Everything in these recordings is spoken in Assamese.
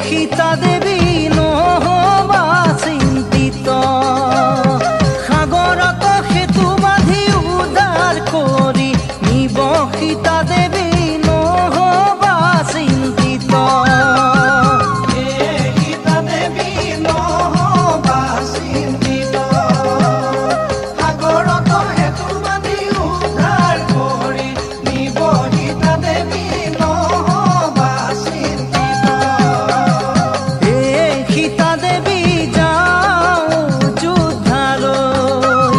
সীতা দেৱী নহবা চিন্তিত, সাগৰত সেতু বান্ধি উদ্ধাৰ কৰি নিব সীতা দেৱী নহবা চিন্তিত। সীতা দেৱী নহবা চিন্তিত, সাগৰত সেতু বান্ধি উদ্ধাৰ কৰি নিব সীতা দেৱী নহবা চিন্তিত। সীতা দেৱী যাওঁ যুদ্ধালৈ,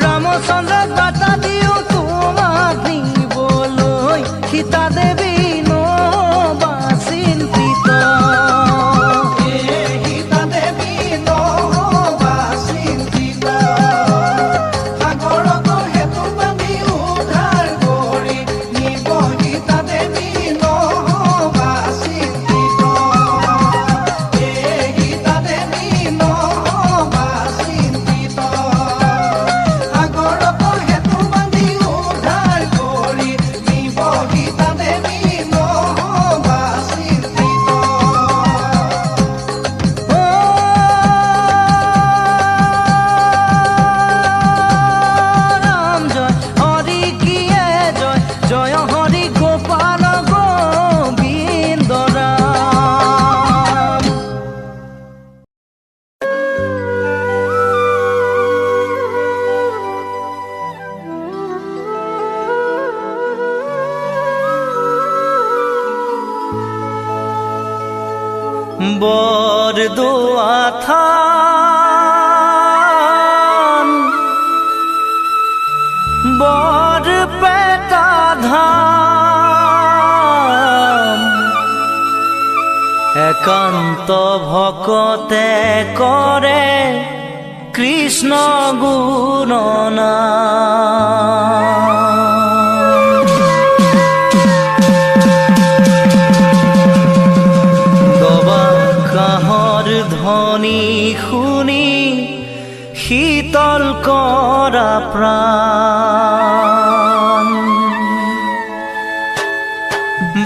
ৰামচন্দ্ৰক বাৰ্তা দিওঁ তোমাক নিবলৈ, সীতা দেৱী নহবা চিন্তিত। সীতা দেৱী নহবা চিন্তিত, সাগৰত সেতু বান্ধি উদ্ধাৰ কৰি নিব সীতা দেৱী নহবা চিন্তিত। সীতা দেৱী নহবা চিন্তিত, সাগৰত সেতু বান্ধি উদ্ধাৰ কৰি নিব সীতা দেৱী নহবা চিন্তিত। ৰাম জয় হৰি কিয়ে জয়, জয় হৰি গোপাল গোবিন্দ ৰাম। বৰদোৱা থান বৰপেটা ধাম, একান্ত ভকতে কৰে কৃষ্ণ গুণনাম। দবা কাঁহৰ ধ্বনি শুনি শীতল কৰা প্ৰাণ,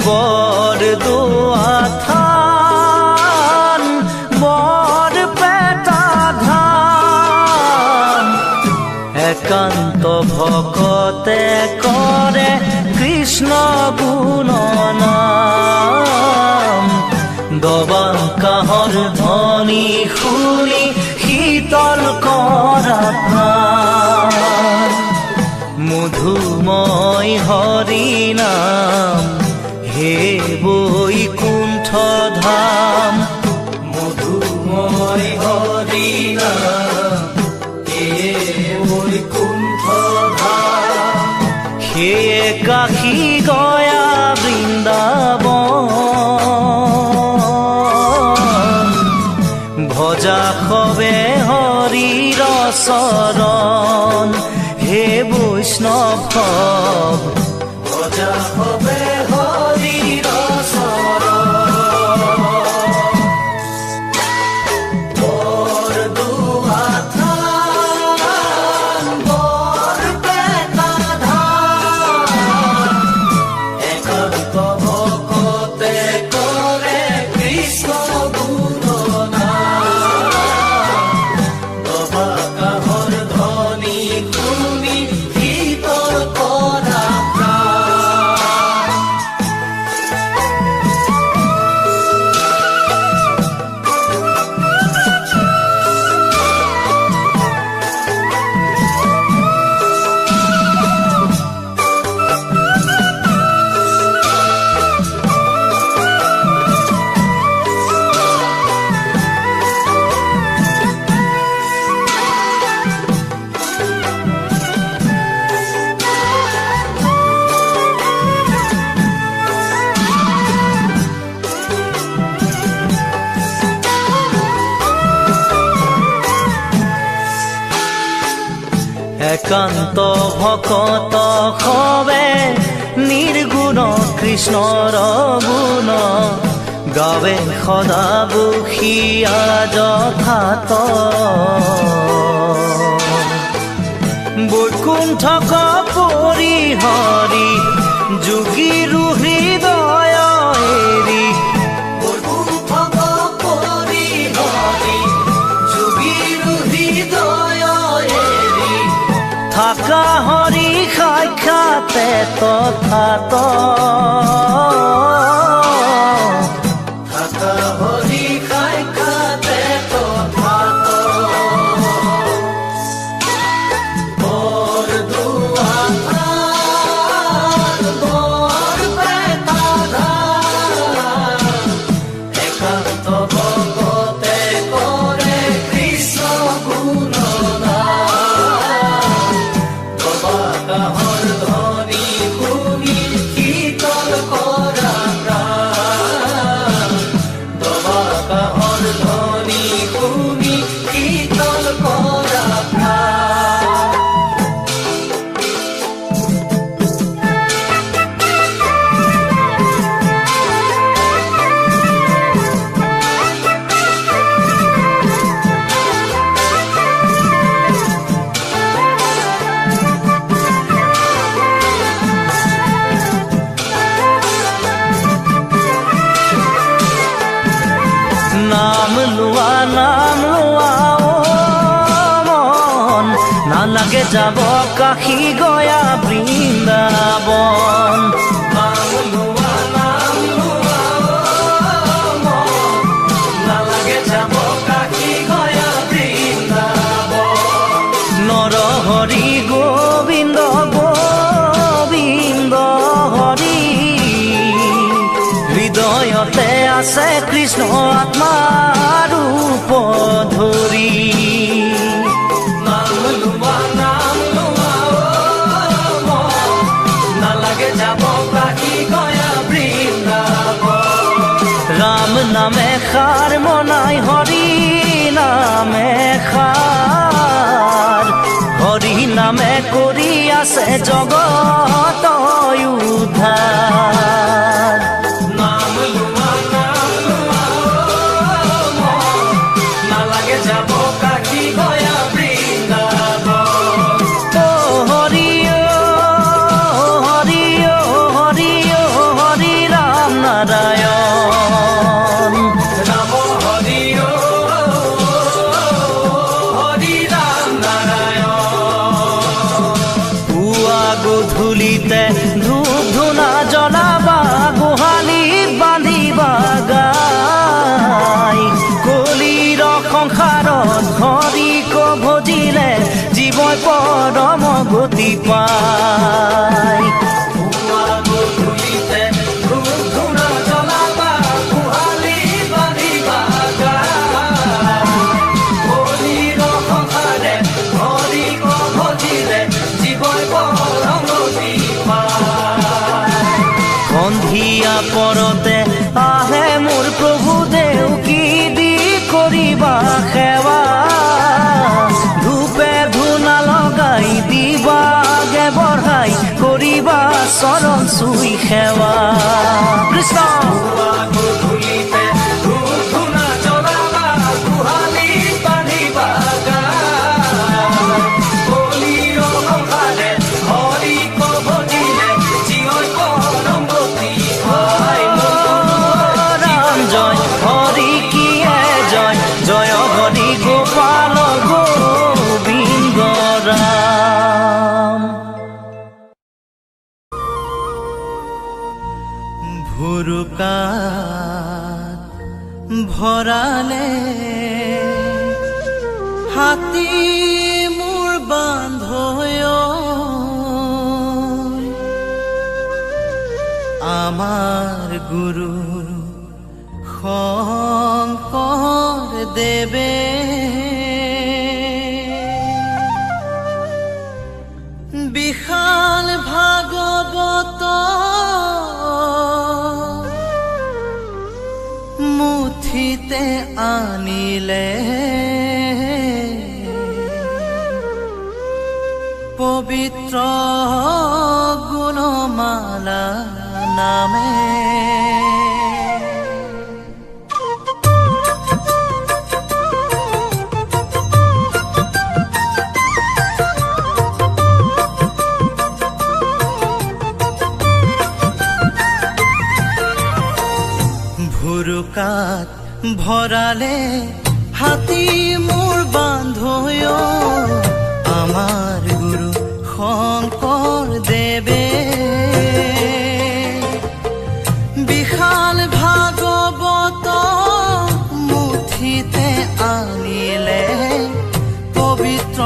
বৰদোৱা থান বৰপেটা ধাম, একান্ত ভকতে কৰে কৃষ্ণ গুণনাম। দবা কাঁহৰ ধ্বনি শুনি শীতল কৰা প্ৰাণ, মধুময় হৰি নাম হে বৈকুণ্ঠ ধাম, মধুময় হৰি নাম হে বৈকুণ্ঠ ধাম। সেয়ে কাশী গয়া বৃন্দাবন, ভজা সবে হৰিৰ চৰণ, হে বৈষ্ণৱ ভজা সবে হৰিৰ চৰণ। বৰদোৱা থান বৰপেটা ধাম, একান্ত ভকতে কৰে কৃষ্ণ গুণনাম। দবা কাঁহৰ ধ্বনি শুনি শীতল কৰা প্ৰাণ, একান্ত ভকত সবে নিৰ্গুণ কৃষ্ণৰ গুণ, গাৱে সদা বসিয়া যথাত, বৈকুণ্ঠ কপৰি হৰি যোগীৰ হৃদয় এৰি, বৈকুণ্ঠ তথাত থাকা হৰি সাক্ষাতে তথাত বৰ দুআষাৰ বৰ বেটাধাৰ একান্ত ভকতে কৰে কৃষ্ণ গুণগান দবাকাহৰ ধ্বনি শুনি শীতল কৰা প্ৰাণ দবাকাহৰ ধ্বনি শুনি শীতল কৰা প্ৰাণ নাম লোৱা মন নালাগে যাব কাশী গয়া বৃন্দাবন নাম লোৱা মন নালাগে যাব কাশী গয়া বৃন্দাবন নৰহৰি গোবিন্দ গোবিন্দ হৰি হৃদয়তে আছে কৃষ্ণ আত্মাৰ ৰূপ ধৰি নাম লোৱা মন নালাগে যাব কাশী গয়া বৃন্দাবন ৰাম নামে সাৰ মনাই হৰি নামে সাৰ হৰি নামে কৰি আছে জগত উদ্ধাৰ নাম লোৱা মন নালাগে যাব কাশী গয়া বৃন্দাবন ও হৰি ও হৰি ও হৰি ও হৰি ৰাম নাৰায়ণ ৰাম হৰি হৰি ৰাম নাৰায়ণ পুৱা গধূলিতে ধূপ ধূনা জ্বলাবা গোহালিত বান্ধিবা গাই কলিৰ সংসাৰত হৰিক ভজিলে জীৱই পৰম গতি পায় পুৱা গধূলিতে ধূপ ধূনা জ্বলাবা গোহালি বান্ধিবা গাই কলিৰ সংসাৰে হৰিক ভজিলে জীৱই পৰম গতি পায় সন্ধিয়া পৰতে আহে মোৰ প্ৰভু দেউকী দি কৰিবা সেৱা ধূপে ধূনা লগাই দিবাগে বঢ়াই কৰিবা চৰণ চুই সেৱা কৃষ্ণ পুৱা গধূলিতে ধূপ ধূনা জ্বলাবা গোহালি বান্ধিবা গাই কলিৰ সংসাৰে হৰিক ভজিলে জীৱই পৰম গতি পায় ৰাম জয় হৰি কিয়ে জয় জয় হৰি গোপাল গোবিন্দ ৰাম ভুৰুকাত ভৰালে হাতী মোৰ বান্ধৈ আমাৰ গুৰু শংকৰ দেৱে বিশাল ভাগৱত মুঠিতে আনিলে পবিত্ৰ গুণমালা নামে ভুৰুকাত ভৰালে হাতী মোৰ বান্ধৈ আমাৰ গুৰু শংকৰ শংকৰ দেৱে বিশাল ভাগৱত মুঠিতে আনিলে পবিত্ৰ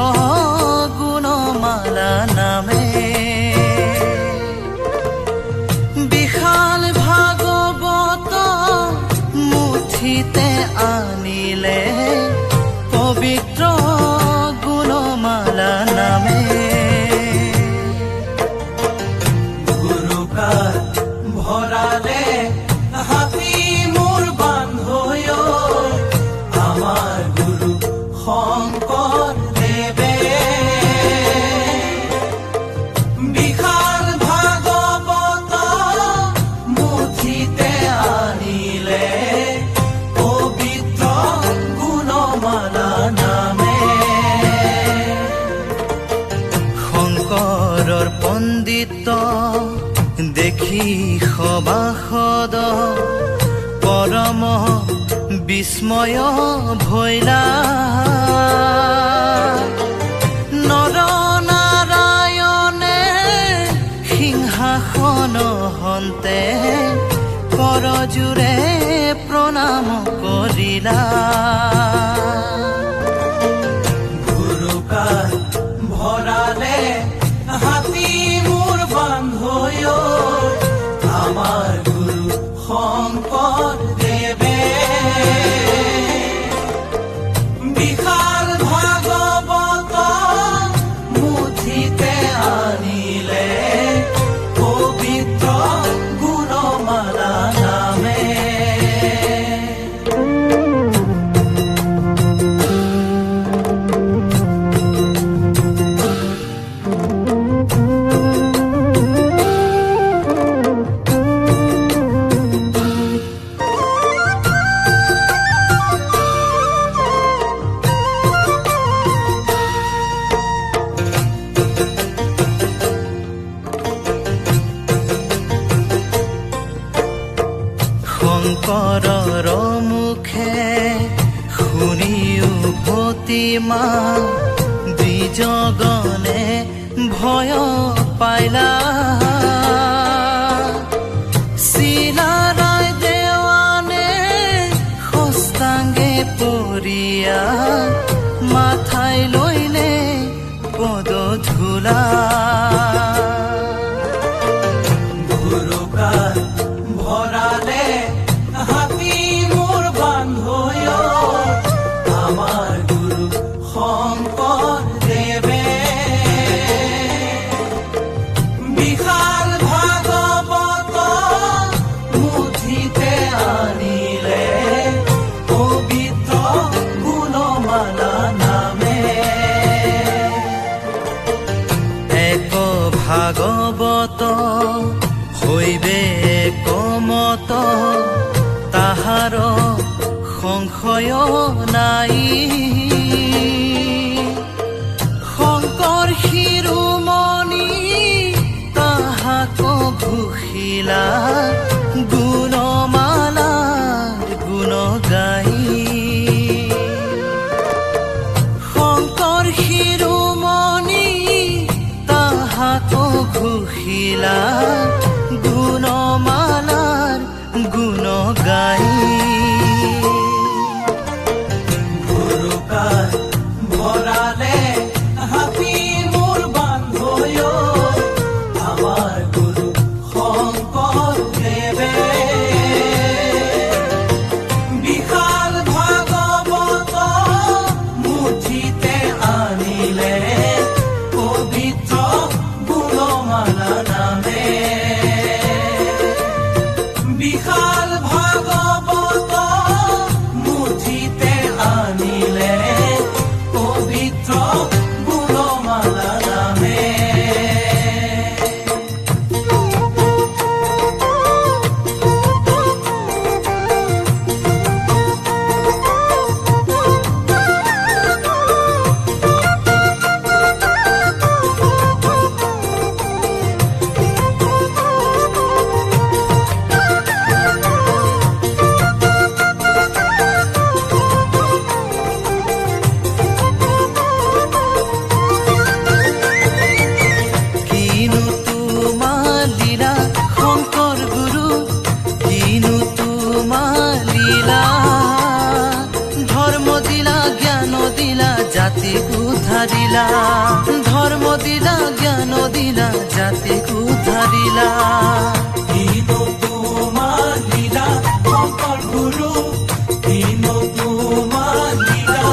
গুণমালা নামে বিশাল ভাগৱত মুঠিতে আনিলে পবিত্ৰ গুণমালা নামে ভৰালে হাতী মোৰ বান্ধৈ আমাৰ গুৰু শংকৰ দেৱে বিশাল ভাগৱত মুঠিতে আনিলে পবিত্ৰ গুণমালা নামে শংকৰৰ পণ্ডিত দেখি সভাসদ পৰম বিস্ময় ভৈলা নৰ নাৰায়ণে সিংহাসন হন্তে কৰজোৰে প্ৰণাম কৰিলা গুৰুকাৰ ভৰালে হাতী মোৰ বান্ধৈ আমাৰ গুৰু শংকৰ দেৱে বিশাল ভাগৱত মুঠিতে আনিলে পবিত্ৰ গুণমালা নামে শংকৰৰ মুখে শুনি উভতি মা দ্বিজগণে ভয় পাইলা চিলাৰাই দেৱানে হস্তাংগে পৰিয়া মাথাই লৈলে পদ ধূলা গুৰুকাৰ ভৰালে হাতী মোৰ বান্ধৈ আমাৰ গুৰু শংকৰ দেৱে বিশাল ভাগৱত মুঠিতে আনিলে পবিত্ৰ গুণমালা নামে এক ভাগৱত হৈবে কমত তাহাৰ সংশয় নাই শংকৰ শিৰোমণি তাহাক ঘোষিলা গুণমালাৰ গুণ গাই শংকৰ শিৰোমণি তাহাক ঘোষিলা গুণমালাৰ গুণ গাই গুৰুকাৰ ভৰালে হাতী মোৰ বান্ধৈ আমাৰ গুৰু শংকৰ দেৱে বিশাল ভাগৱত মুঠিতে আনিলে পবিত্ৰ গুণমালা নামে ধৰ্ম দিলা জ্ঞান দিলা জাতিক উদ্ধাৰিলা ধৰ্ম দিলা জ্ঞান দিলা জাতিক উদ্ধাৰিলা দিনো তোমাৰ লীলা শংকৰ গুৰু দিনো তোমাৰ লীলা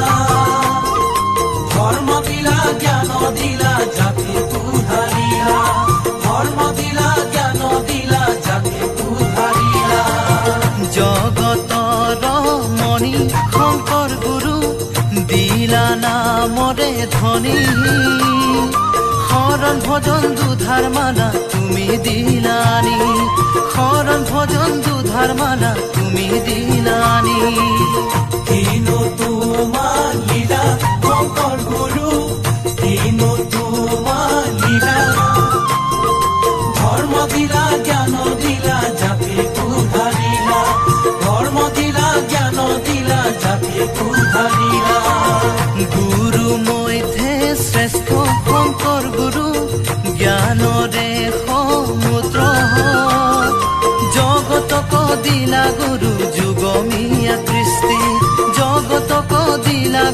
ধৰ্ম দিলা জ্ঞান দিলা জাতিক উদ্ধাৰিলা ধৰ্ম দিলা জ্ঞান দিলা জাতিক উদ্ধাৰিলা জগতৰ মণি শংকৰ গুৰু দিলা নামৰে ধ্বনি শৰণ ভজন দুধাৰ মালা তুমি দিলানি শৰণ ভজন দুধাৰ মালা তুমি দিলানি দিনো তোমাৰ লীলা শংকৰ গুৰু দিনো তোমাৰ লীলা ধৰ্ম দিলা জ্ঞান দিলা জাতিক উদ্ধাৰিলা ধৰ্ম দিলা জ্ঞান দিলা জাতিক উদ্ধাৰিলা গুৰু মধ্যে শ্ৰেষ্ঠ শংকৰ গুৰু জ্ঞানৰে সমুদ্ৰ জগতক দিলা গুৰু যুগমীয়া কৃষ্টি জগতক দিলা